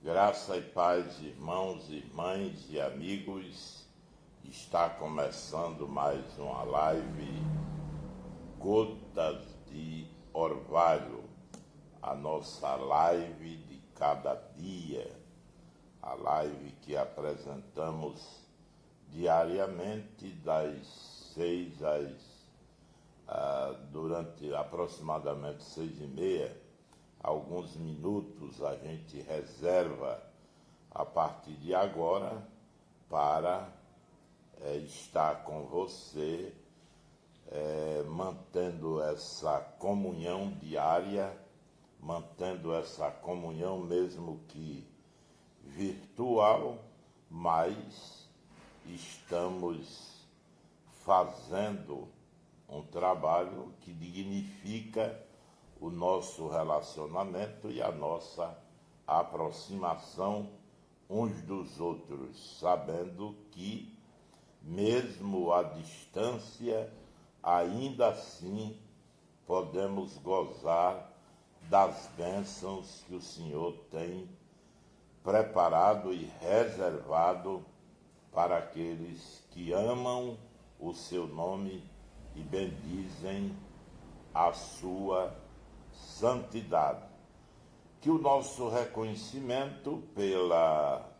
Graça e paz, irmãos, irmãs e amigos. Está começando mais uma live Gotas de Orvalho, a nossa live de cada dia, a live que apresentamos diariamente das 6 durante aproximadamente 6h30. Alguns minutos a gente reserva a partir de agora para estar com você, mantendo essa comunhão diária, mantendo essa comunhão mesmo que virtual, mas estamos fazendo um trabalho que dignifica o nosso relacionamento e a nossa aproximação uns dos outros, sabendo que, mesmo à distância, ainda assim podemos gozar das bênçãos que o Senhor tem preparado e reservado para aqueles que amam o seu nome e bendizem a sua santidade. Que o nosso reconhecimento pela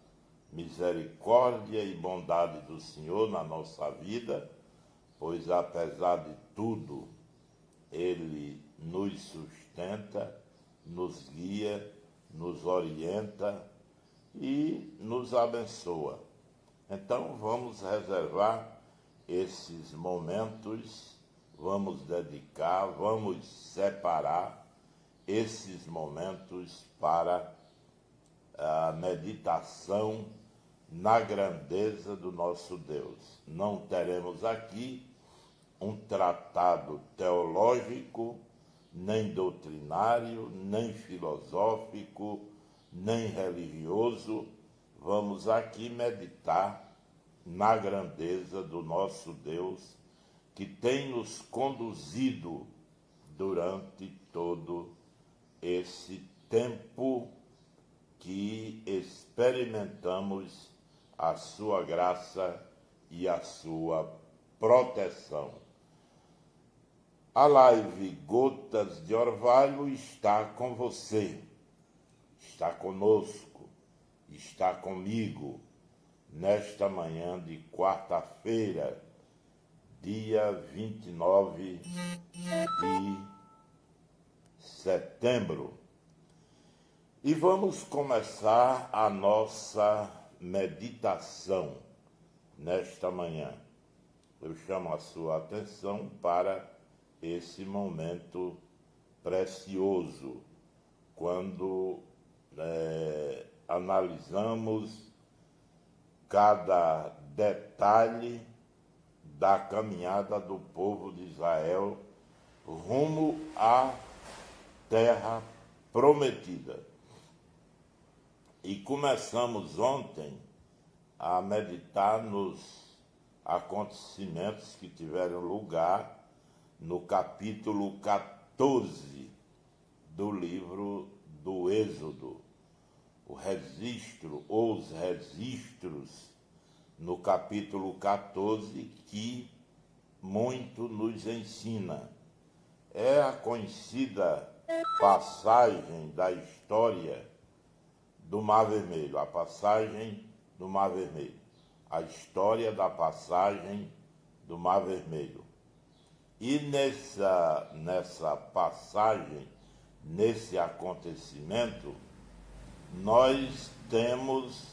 misericórdia e bondade do Senhor na nossa vida, pois apesar de tudo, Ele nos sustenta, nos guia, nos orienta e nos abençoa. Então vamos reservar esses momentos, vamos dedicar, vamos separar esses momentos para a meditação na grandeza do nosso Deus. Não teremos aqui um tratado teológico, nem doutrinário, nem filosófico, nem religioso. Vamos aqui meditar na grandeza do nosso Deus, que tem nos conduzido durante todo esse tempo que experimentamos a sua graça e a sua proteção. A live Gotas de Orvalho está com você, está conosco, está comigo, nesta manhã de quarta-feira, dia 29 de setembro. E vamos começar a nossa meditação nesta manhã. Eu chamo a sua atenção para esse momento precioso, quando analisamos cada detalhe da caminhada do povo de Israel rumo à terra prometida. E começamos ontem a meditar nos acontecimentos que tiveram lugar no capítulo 14 do livro do Êxodo. O registro, ou os registros, no capítulo 14, que muito nos ensina. É a conhecida passagem da história do Mar Vermelho, a passagem do Mar Vermelho, a história da passagem do Mar Vermelho. E nessa passagem, nesse acontecimento, nós temos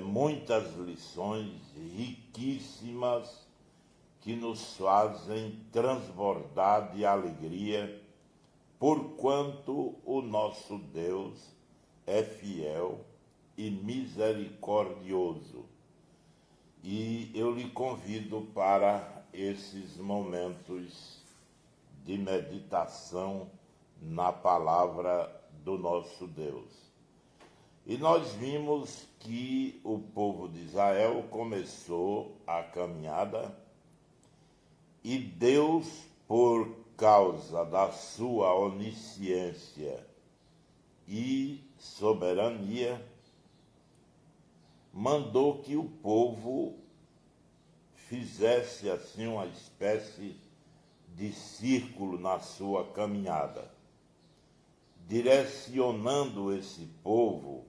muitas lições riquíssimas que nos fazem transbordar de alegria, porquanto o nosso Deus é fiel e misericordioso. E eu lhe convido para esses momentos de meditação na palavra do nosso Deus. E nós vimos que o povo de Israel começou a caminhada e Deus, por causa da sua onisciência e soberania, mandou que o povo fizesse assim uma espécie de círculo na sua caminhada, direcionando esse povo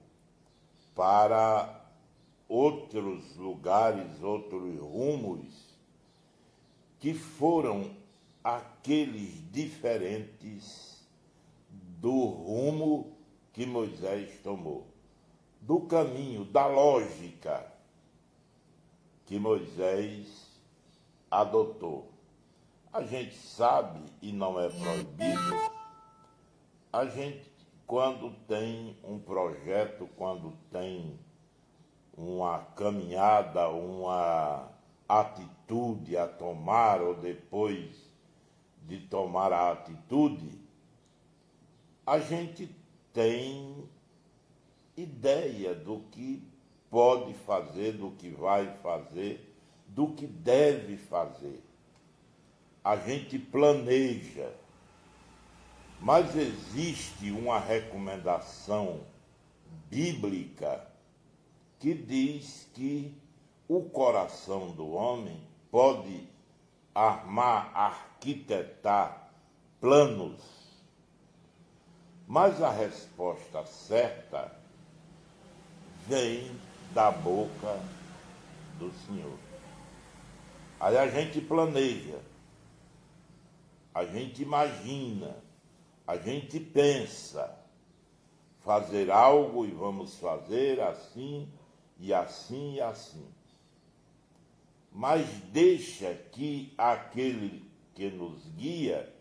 para outros lugares, outros rumos, que foram aqueles diferentes do rumo que Moisés tomou, do caminho, da lógica que Moisés adotou. A gente sabe, e não é proibido, a gente, quando tem um projeto, quando tem uma caminhada, uma atitude a tomar, ou depois de tomar a atitude, a gente tem ideia do que pode fazer, do que vai fazer, do que deve fazer. A gente planeja, mas existe uma recomendação bíblica que diz que o coração do homem pode armar, arquitetar planos, mas a resposta certa vem da boca do Senhor. Aí a gente planeja, a gente imagina, a gente pensa fazer algo e vamos fazer assim e assim e assim. Mas deixa que aquele que nos guia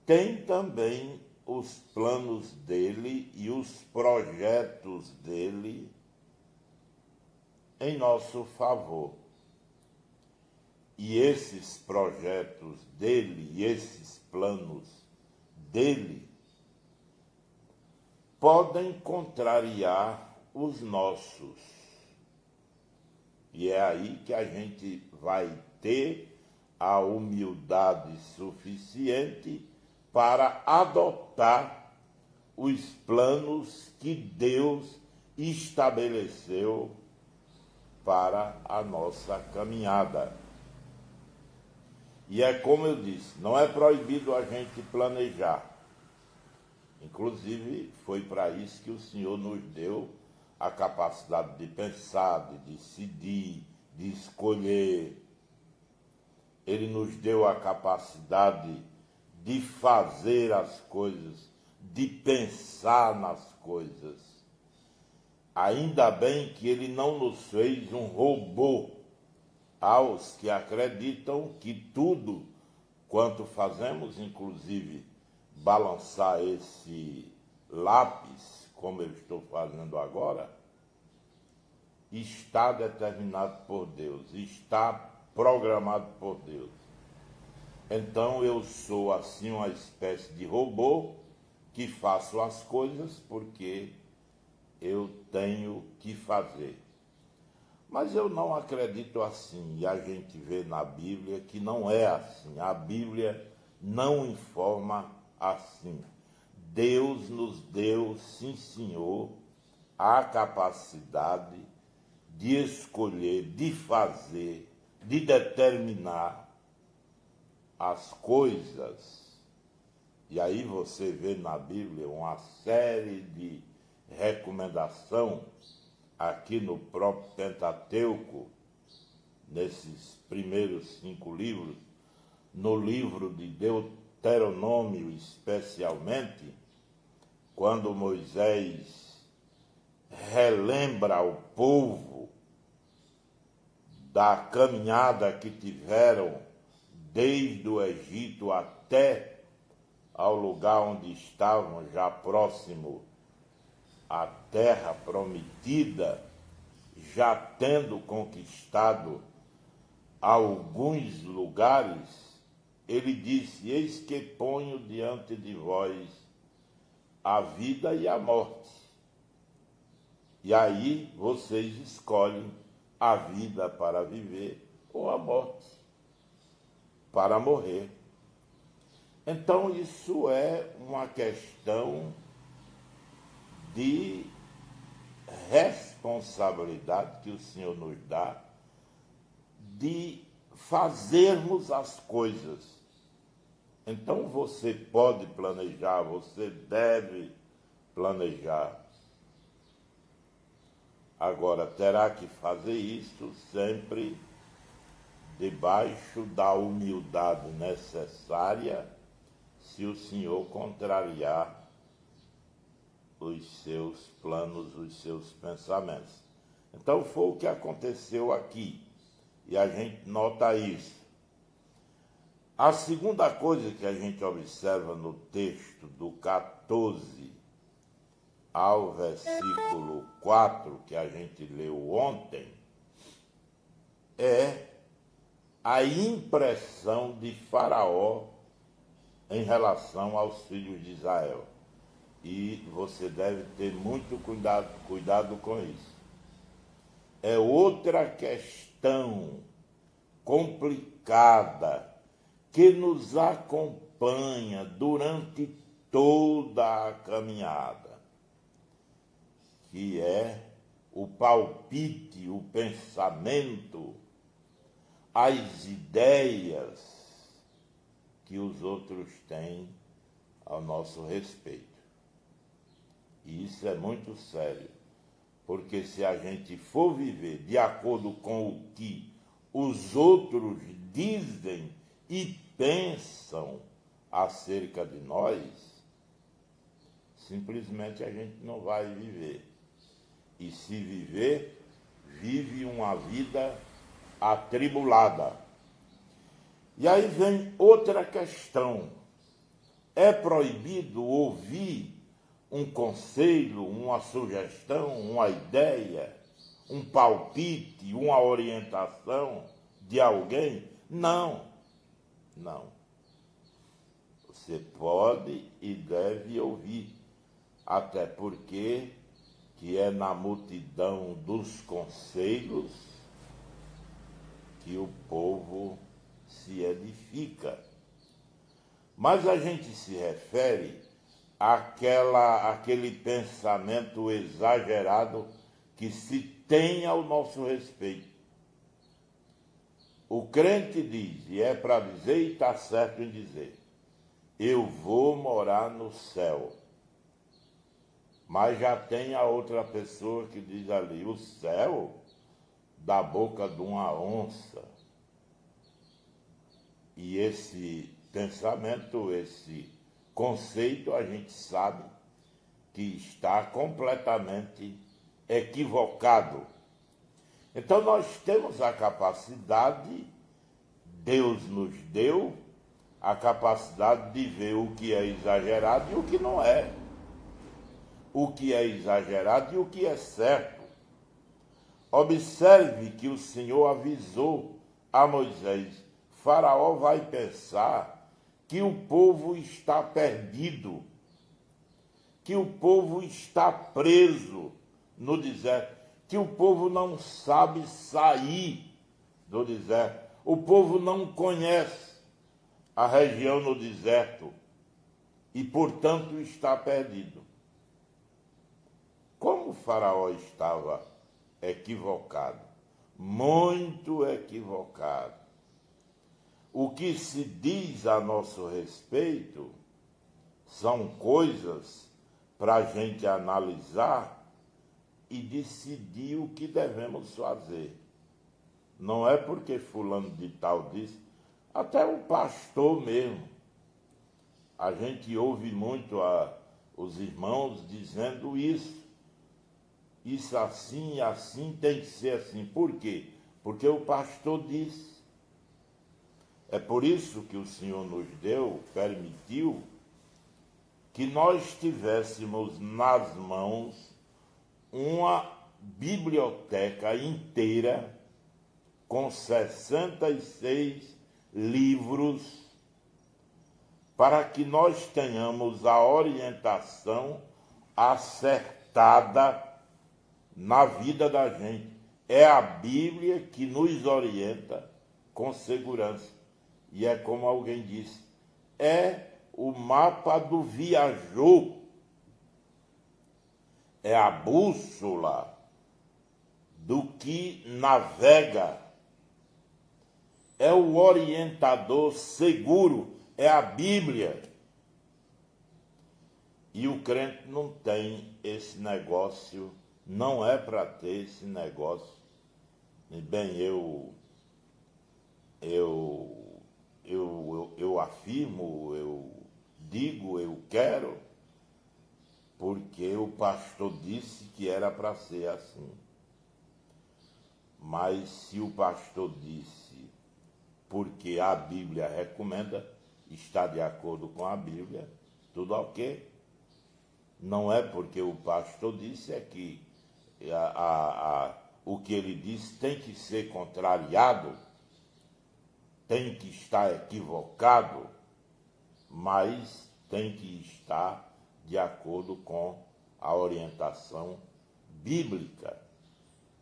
tem também os planos dele e os projetos dele em nosso favor. E esses projetos dele e esses planos dele podem contrariar os nossos. E é aí que a gente vai ter a humildade suficiente para adotar os planos que Deus estabeleceu para a nossa caminhada. E é como eu disse, não é proibido a gente planejar. Inclusive, foi para isso que o Senhor nos deu a capacidade de pensar, de decidir, de escolher. Ele nos deu a capacidade de fazer as coisas, de pensar nas coisas. Ainda bem que ele não nos fez um robô, aos que acreditam que tudo quanto fazemos, inclusive balançar esse lápis, como eu estou fazendo agora, está determinado por Deus, está programado por Deus. Então eu sou assim uma espécie de robô que faço as coisas porque eu tenho que fazer. Mas eu não acredito assim, e a gente vê na Bíblia que não é assim. A Bíblia não informa assim. Deus nos deu, sim senhor, a capacidade de escolher, de fazer, de determinar as coisas. E aí você vê na Bíblia uma série de recomendações, aqui no próprio Pentateuco, nesses primeiros 5 livros, no livro de Deuteronômio especialmente, quando Moisés relembra ao povo da caminhada que tiveram desde o Egito até ao lugar onde estavam, já próximo à terra prometida, já tendo conquistado alguns lugares, ele disse: eis que ponho diante de vós a vida e a morte. E aí vocês escolhem a vida para viver ou a morte para morrer. Então isso é uma questão de responsabilidade que o Senhor nos dá de fazermos as coisas. Então você pode planejar, você deve planejar. Agora, terá que fazer isso sempre debaixo da humildade necessária, se o Senhor contrariar os seus planos, os seus pensamentos. Então foi o que aconteceu aqui, e a gente nota isso. A segunda coisa que a gente observa no texto do 14 ao versículo 4, que a gente leu ontem, é a impressão de Faraó em relação aos filhos de Israel. E você deve ter muito cuidado com isso. É outra questão complicada que nos acompanha durante toda a caminhada, que é o palpite, o pensamento, as ideias que os outros têm ao nosso respeito. E isso é muito sério, porque se a gente for viver de acordo com o que os outros dizem e pensam acerca de nós, simplesmente a gente não vai viver. E se viver, vive uma vida atribulada. E aí vem outra questão. É proibido ouvir um conselho, uma sugestão, uma ideia, um palpite, uma orientação de alguém? Não. Você pode e deve ouvir, até porque que é na multidão dos conselhos que o povo se edifica. Mas a gente se refere àquele pensamento exagerado que se tem ao nosso respeito. O crente diz, e é para dizer e está certo em dizer, eu vou morar no céu. Mas já tem a outra pessoa que diz ali, o céu da boca de uma onça. E esse pensamento, esse conceito, a gente sabe que está completamente equivocado. Então nós temos a capacidade, Deus nos deu a capacidade de ver o que é exagerado e o que não é. O que é exagerado e o que é certo. Observe que o Senhor avisou a Moisés, Faraó vai pensar que o povo está perdido, que o povo está preso no deserto, que o povo não sabe sair do deserto, o povo não conhece a região no deserto e, portanto, está perdido. Como Faraó estava equivocado, muito equivocado. O que se diz a nosso respeito são coisas para a gente analisar e decidir o que devemos fazer. Não é porque fulano de tal disse, até o pastor mesmo. A gente ouve muito os irmãos dizendo isso. Isso assim e assim tem que ser assim. Por quê? Porque o pastor disse. É por isso que o Senhor nos deu, permitiu, que nós tivéssemos nas mãos uma biblioteca inteira com 66 livros para que nós tenhamos a orientação acertada na vida da gente. É a Bíblia que nos orienta com segurança. E é como alguém disse, é o mapa do viajor. é a bússola do que navega, é o orientador seguro, é a Bíblia. E o crente não tem esse negócio, não é para ter esse negócio. E bem, eu afirmo, eu digo, eu quero, porque o pastor disse que era para ser assim. Mas se o pastor disse porque a Bíblia recomenda, está de acordo com a Bíblia, tudo ok. Não é porque o pastor disse, é que o que ele disse tem que ser contrariado, tem que estar equivocado, mas tem que estar de acordo com a orientação bíblica.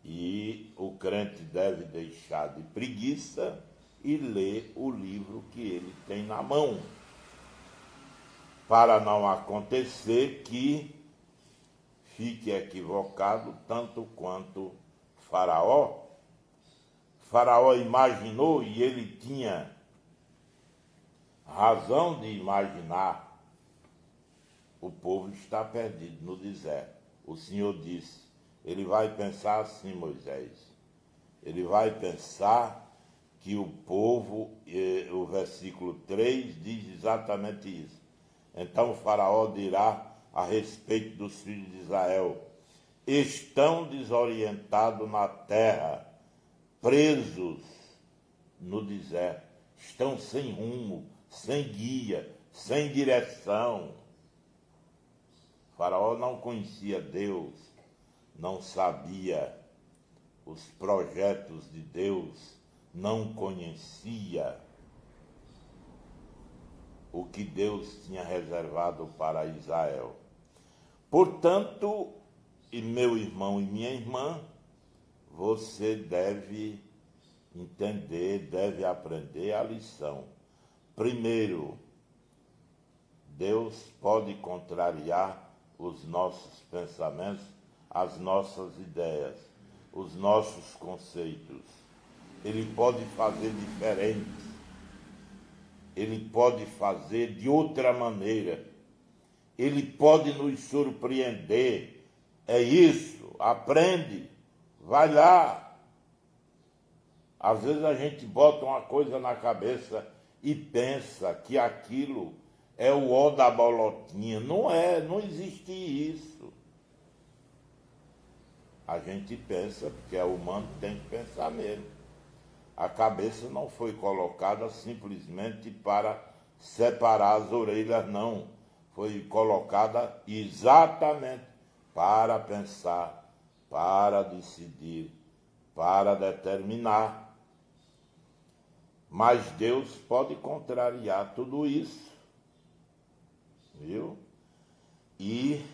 E o crente deve deixar de preguiça e ler o livro que ele tem na mão, para não acontecer que fique equivocado tanto quanto Faraó. Faraó imaginou, e ele tinha razão de imaginar, o povo está perdido no deserto. O Senhor disse, ele vai pensar assim, Moisés, ele vai pensar que o povo, o versículo 3 diz exatamente isso. Então o Faraó dirá a respeito dos filhos de Israel, estão desorientados na terra, presos no deserto, estão sem rumo, sem guia, sem direção. O Faraó não conhecia Deus, não sabia os projetos de Deus, não conhecia o que Deus tinha reservado para Israel. Portanto, e meu irmão e minha irmã, você deve entender, deve aprender a lição. Primeiro, Deus pode contrariar os nossos pensamentos, as nossas ideias, os nossos conceitos. Ele pode fazer diferente. Ele pode fazer de outra maneira. Ele pode nos surpreender. É isso, aprende, vai lá. Às vezes a gente bota uma coisa na cabeça e pensa que aquilo é o ó da bolotinha. Não é, não existe isso. A gente pensa, porque é humano, tem que pensar mesmo. A cabeça não foi colocada simplesmente para separar as orelhas, não. Foi colocada exatamente para pensar, para decidir, para determinar. Mas Deus pode contrariar tudo isso, viu? E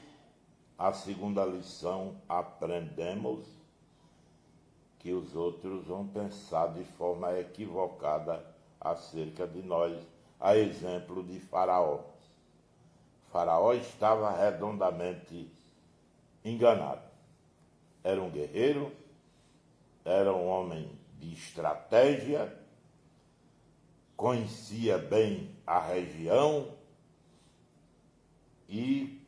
a segunda lição, aprendemos que os outros vão pensar de forma equivocada acerca de nós, a exemplo de Faraó. Faraó estava redondamente enganado. Era um guerreiro, era um homem de estratégia, conhecia bem a região e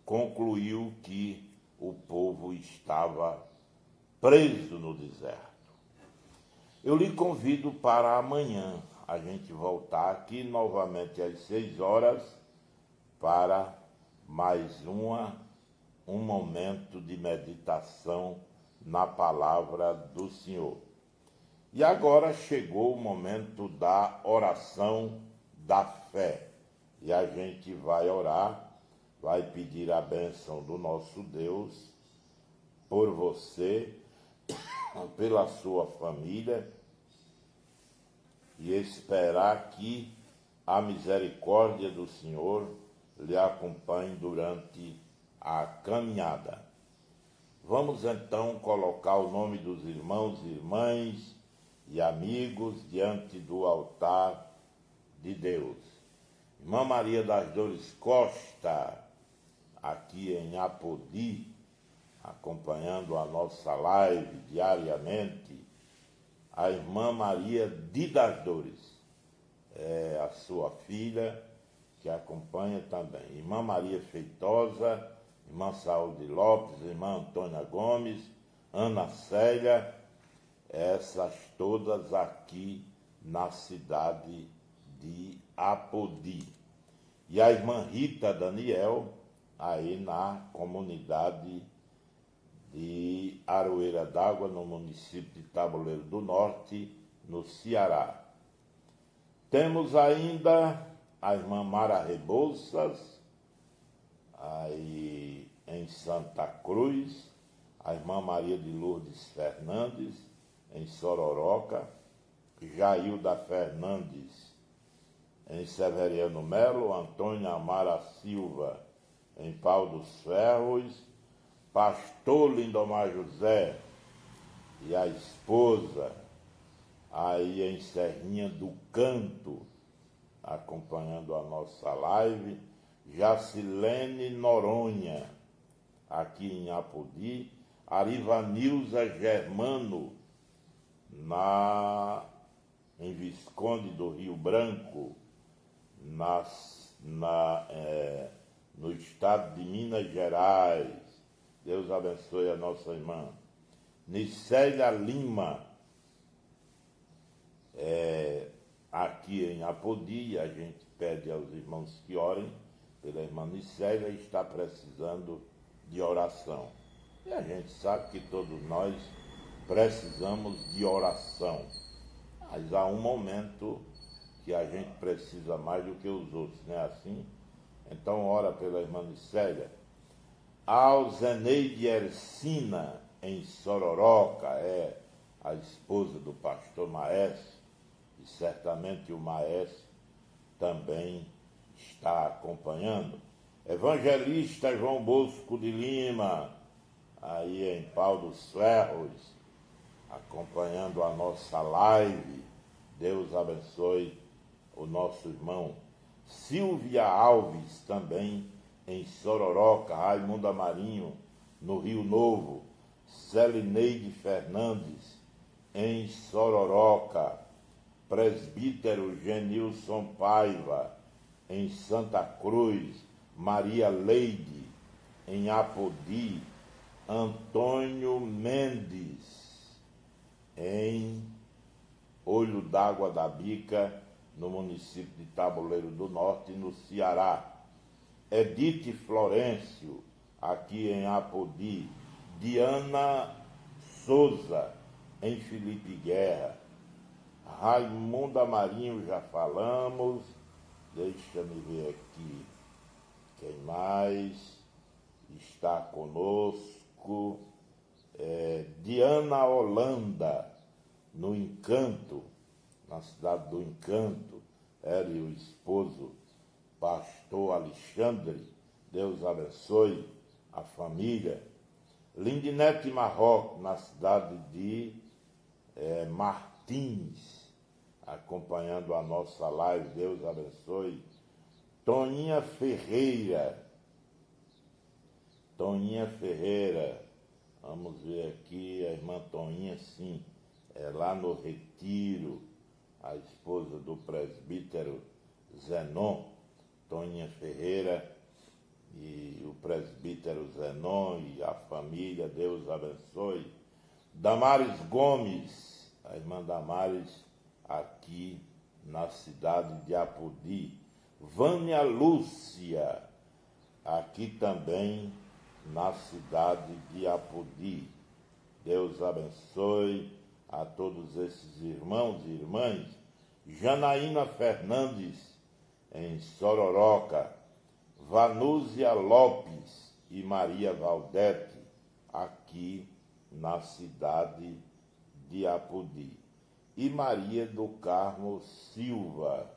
concluiu que o povo estava preso no deserto. Eu lhe convido para amanhã a gente voltar aqui novamente às 6 horas para mais um momento de meditação na palavra do Senhor. E agora chegou o momento da oração da fé. E a gente vai orar, vai pedir a bênção do nosso Deus por você, pela sua família, e esperar que a misericórdia do Senhor lhe acompanhe durante a caminhada. Vamos então colocar o nome dos irmãos e irmãs e amigos diante do altar de Deus. Irmã Maria das Dores Costa, aqui em Apodi, acompanhando a nossa live diariamente, a irmã Maria das Dores, é a sua filha, que acompanha também. Irmã Maria Feitosa, irmã Saúde Lopes, irmã Antônia Gomes, Ana Célia, essas todas aqui na cidade de Apodi. E a irmã Rita Daniel, aí na comunidade de Aroeira d'Água, no município de Taboleiro do Norte, no Ceará. Temos ainda a irmã Mara Rebouças, aí em Santa Cruz, a irmã Maria de Lourdes Fernandes, em Sororoca, Jailda Fernandes, em Severiano Melo, Antônia Amara Silva, em Pau dos Ferros, pastor Lindomar José e a esposa, aí em Serrinha do Canto, acompanhando a nossa live, Jacilene Noronha, aqui em Apodi, Arivanilza Germano, em Visconde do Rio Branco, no estado de Minas Gerais. Deus abençoe a nossa irmã. Nicélia Lima, aqui em Apodi, a gente pede aos irmãos que orem pela irmã Nicélia, está precisando de oração. E a gente sabe que todos nós precisamos de oração. Mas há um momento que a gente precisa mais do que os outros, não é assim? Então ora pela irmã Nicélia. Alzeneide Ercina, em Sororoca, é a esposa do pastor Maestro, e certamente o Maestro também está acompanhando. Evangelista João Bosco de Lima, aí em Pau dos Ferros, acompanhando a nossa live. Deus abençoe o nosso irmão. Silvia Alves, também em Sororoca, Raimundo Amarinho, no Rio Novo, Celineide Fernandes, em Sororoca, presbítero Genilson Paiva, em Santa Cruz, Maria Leide, em Apodi, Antônio Mendes, em Olho d'Água da Bica, no município de Taboleiro do Norte, no Ceará. Edith Florencio, aqui em Apodi. Diana Souza, em Felipe Guerra. Raimunda Marinho, já falamos. Deixa-me ver aqui. Quem mais está conosco? Diana Holanda, no Encanto, na cidade do Encanto. Ela e o esposo, pastor Alexandre. Deus abençoe a família. Lindinete Marroco, na cidade de Martins, acompanhando a nossa live. Deus abençoe. Toninha Ferreira, vamos ver aqui, a irmã Toninha, sim, é lá no Retiro, a esposa do presbítero Zenon, Toninha Ferreira, e o presbítero Zenon e a família. Deus abençoe. Damares Gomes, a irmã Damares, aqui na cidade de Apodi. Vânia Lúcia, aqui também na cidade de Apodi. Deus abençoe a todos esses irmãos e irmãs. Janaína Fernandes, em Sororoca. Vanúzia Lopes e Maria Valdete, aqui na cidade de Apodi. E Maria do Carmo Silva.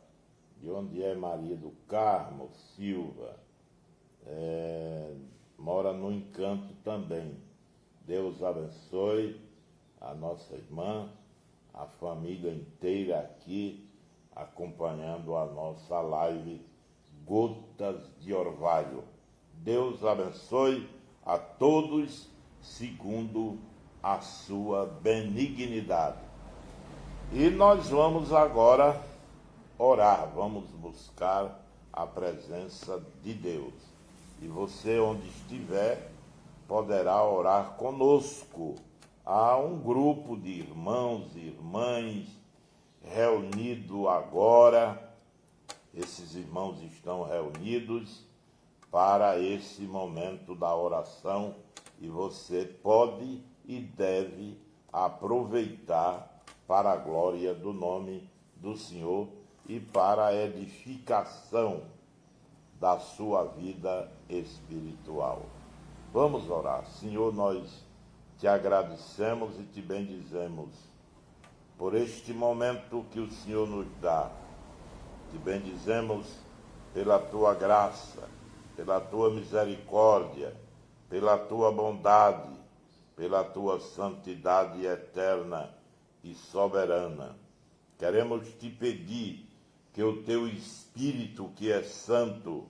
De onde é Maria do Carmo Silva? Mora no Encanto também. Deus abençoe a nossa irmã, a família inteira aqui, acompanhando a nossa live Gotas de Orvalho. Deus abençoe a todos, segundo a sua benignidade. E nós vamos agora orar, vamos buscar a presença de Deus. E você, onde estiver, poderá orar conosco. Há um grupo de irmãos e irmãs reunido agora. Esses irmãos estão reunidos para esse momento da oração e você pode e deve aproveitar para a glória do nome do Senhor e para a edificação da sua vida espiritual. Vamos orar. Senhor, nós te agradecemos e te bendizemos por este momento que o Senhor nos dá. Te bendizemos pela tua graça, pela tua misericórdia, pela tua bondade, pela tua santidade eterna e soberana. Queremos te pedir que o teu Espírito, que é santo,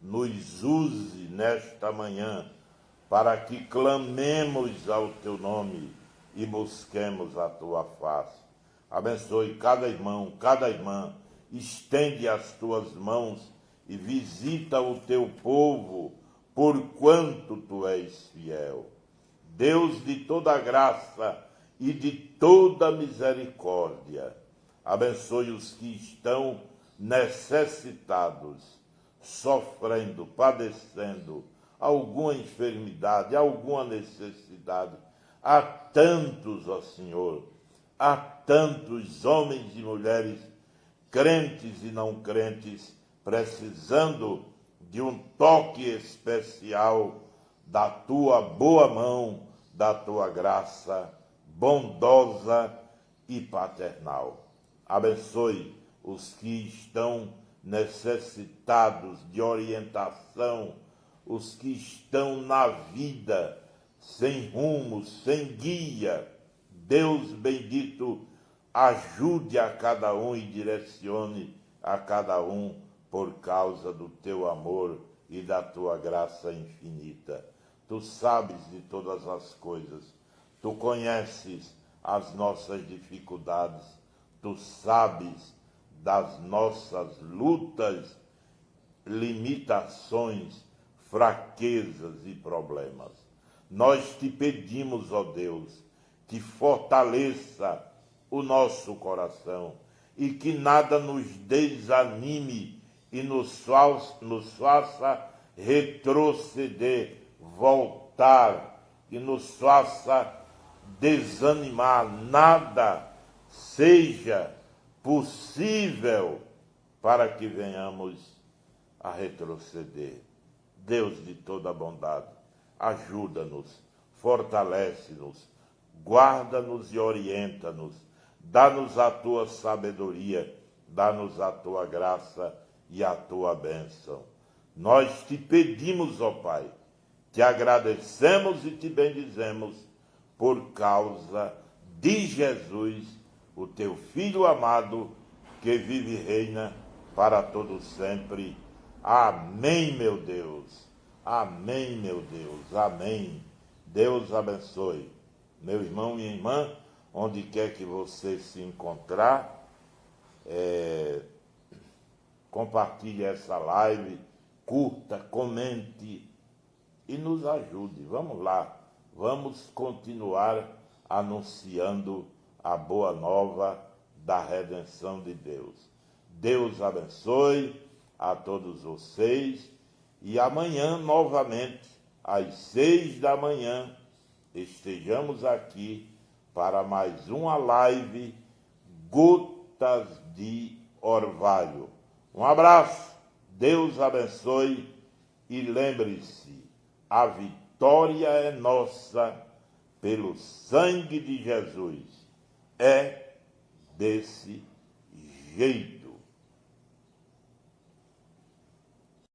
nos use nesta manhã para que clamemos ao teu nome e busquemos a tua face. Abençoe cada irmão, cada irmã, estende as tuas mãos e visita o teu povo, porquanto tu és fiel. Deus de toda graça e de toda misericórdia, abençoe os que estão necessitados, sofrendo, padecendo alguma enfermidade, alguma necessidade. Há tantos, ó Senhor, há tantos homens e mulheres, crentes e não crentes, precisando de um toque especial da tua boa mão, da tua graça bondosa e paternal. Abençoe os que estão necessitados de orientação, os que estão na vida sem rumo, sem guia. Deus bendito, ajude a cada um e direcione a cada um por causa do teu amor e da tua graça infinita. Tu sabes de todas as coisas, tu conheces as nossas dificuldades, tu sabes das nossas lutas, limitações, fraquezas e problemas. Nós te pedimos, ó Deus, que fortaleça o nosso coração e que nada nos desanime e nos faça retroceder, voltar, e nos faça desanimar. Nada seja possível para que venhamos a retroceder. Deus de toda bondade, ajuda-nos, fortalece-nos, guarda-nos e orienta-nos, dá-nos a tua sabedoria, dá-nos a tua graça e a tua bênção. Nós te pedimos, ó Pai, te agradecemos e te bendizemos por causa de Jesus, o teu Filho amado, que vive e reina para todo sempre. Amém, meu Deus. Amém, meu Deus. Amém. Deus abençoe. Meu irmão e irmã, onde quer que você se encontrar, compartilhe essa live, curta, comente e nos ajude. Vamos lá, vamos continuar anunciando a boa nova da redenção de Deus. Deus abençoe a todos vocês e amanhã, novamente, às 6 da manhã, estejamos aqui para mais uma live Gotas de Orvalho. Um abraço, Deus abençoe e lembre-se, a vitória é nossa pelo sangue de Jesus. É desse jeito.